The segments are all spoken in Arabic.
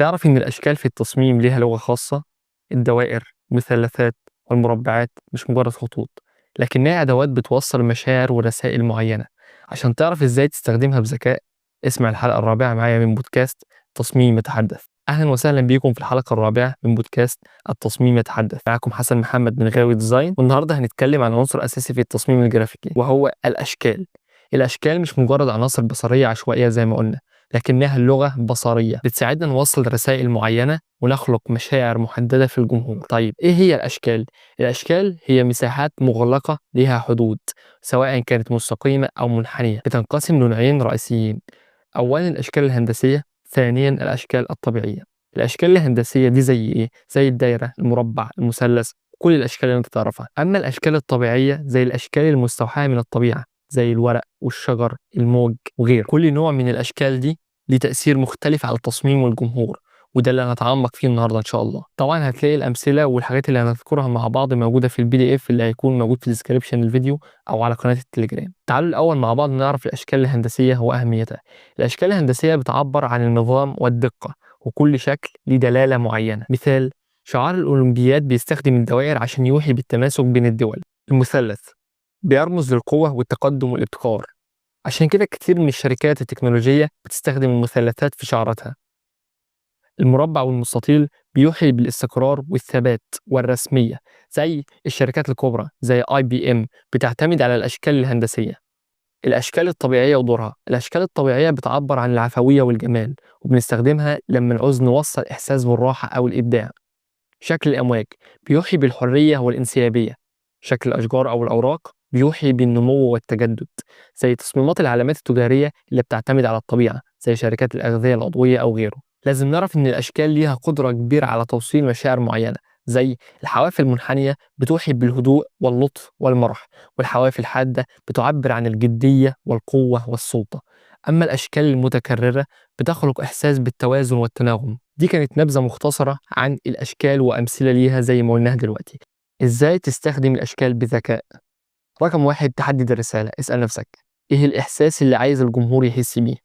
تعرف إن الأشكال في التصميم ليها لغة خاصة؟ الدوائر، المثلثات، والمربعات مش مجرد خطوط، لكنها أدوات بتوصل مشاعر ورسائل معينة. عشان تعرف إزاي تستخدمها بذكاء، اسمع الحلقة الرابعة معايا من بودكاست تصميم يتحدث. أهلا وسهلا بيكم في الحلقة الرابعة من بودكاست التصميم يتحدث. معكم حسن محمد من غاوي ديزاين، والنهاردة هنتكلم عن عنصر أساسي في التصميم الجرافيكي وهو الأشكال. الأشكال مش مجرد عناصر بصرية عشوائية زي ما قلنا، لكنها لغة بصرية بتساعدنا نوصل رسائل معينة ونخلق مشاعر محددة في الجمهور. طيب إيه هي الأشكال؟ الأشكال هي مساحات مغلقة لها حدود، سواء كانت مستقيمة أو منحنية، بتنقسم لنوعين رئيسيين: أولا الأشكال الهندسية، ثانيا الأشكال الطبيعية. الأشكال الهندسية دي زي إيه؟ زي الدايرة، المربع، المثلث، كل الأشكال اللي أنت تعرفها. أما الأشكال الطبيعية زي الأشكال المستوحاة من الطبيعة، زي الورق والشجر، الموج وغيره. كل نوع من الأشكال دي ليه تأثير مختلف على التصميم والجمهور، وده اللي هنتعمق فيه النهارده إن شاء الله. طبعا هتلاقي الأمثلة والحاجات اللي هنذكرها مع بعض موجودة في PDF اللي هيكون موجود في ديسكريبشن الفيديو أو على قناة التليجرام. تعالوا الأول مع بعض نعرف الأشكال الهندسية وأهميتها. الأشكال الهندسية بتعبر عن النظام والدقة، وكل شكل ليه دلالة معينة. مثال: شعار الأولمبياد بيستخدم الدوائر عشان يوحي بالتماسك بين الدول. المثلث بيرمز للقوة والتقدم والابتكار، عشان كده كتير من الشركات التكنولوجية بتستخدم المثلثات في شعاراتها. المربع والمستطيل بيوحي بالاستقرار والثبات والرسمية، زي الشركات الكبرى زي IBM بتعتمد على الأشكال الهندسية. الأشكال الطبيعية ودورها: الأشكال الطبيعية بتعبر عن العفوية والجمال، وبنستخدمها لما نعوز نوصل إحساس بالراحة أو الإبداع. شكل الأمواج بيوحي بالحرية والانسيابية. شكل الأشجار أو الأوراق بيوحي بالنمو والتجدد، زي تصميمات العلامات التجارية اللي بتعتمد على الطبيعة زي شركات الأغذية العضوية أو غيره. لازم نعرف إن الأشكال ليها قدرة كبيرة على توصيل مشاعر معينة، زي الحواف المنحنية بتوحي بالهدوء واللطف والمرح، والحواف الحادة بتعبر عن الجدية والقوة والسلطة. أما الأشكال المتكررة بتخلق إحساس بالتوازن والتناغم. دي كانت نبذة مختصرة عن الأشكال وأمثلة ليها زي ما قلناها دلوقتي. إزاي تستخدم الأشكال بذكاء؟ رقم 1: تحدد الرسالة. اسأل نفسك: إيه الإحساس اللي عايز الجمهور يحس بيه؟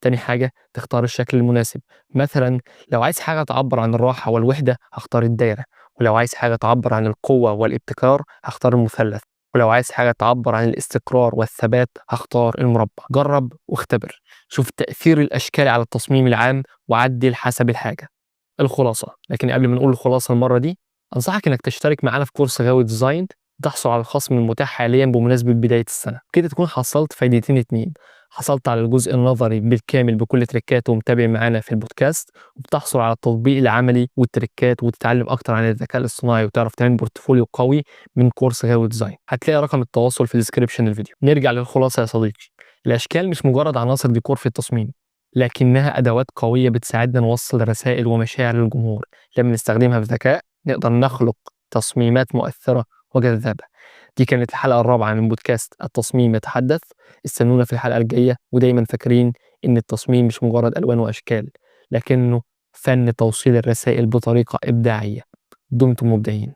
تاني حاجة: تختار الشكل المناسب. مثلا لو عايز حاجة تعبر عن الراحة والوحدة هختار الدايرة، ولو عايز حاجة تعبر عن القوة والابتكار هختار المثلث، ولو عايز حاجة تعبر عن الاستقرار والثبات هختار المربع. جرب واختبر، شوف تأثير الأشكال على التصميم العام وعدل حسب الحاجة. الخلاصة، لكن قبل ما نقول الخلاصة المرة دي، أنصحك إنك تشترك معانا في كورس غاوي ديزاين، تحصل على الخصم المتاح حاليا بمناسبة بداية السنة. كده تكون حصلت فايدتين اتنين: حصلت على الجزء النظري بالكامل بكل تريكاته ومتابع معانا في البودكاست، وبتحصل على التطبيق العملي والتريكات وتتعلم أكتر عن الذكاء الاصطناعي وتعرف تعمل بورتفوليو قوي من كورس غاوي ديزاين. هتلاقي رقم التواصل في ديسكريبشن الفيديو. نرجع للخلاصة يا صديقي: الأشكال مش مجرد عناصر ديكور في التصميم، لكنها أدوات قوية بتساعدنا نوصل رسائل ومشاعر للجمهور. لما نستخدمها بذكاء نقدر نخلق تصميمات مؤثرة وجذابة. دي كانت الحلقة الرابعة من بودكاست التصميم يتحدث. استنونا في الحلقة الجاية، ودايما فاكرين إن التصميم مش مجرد ألوان وأشكال، لكنه فن توصيل الرسائل بطريقة إبداعية. دمتم مبدعين.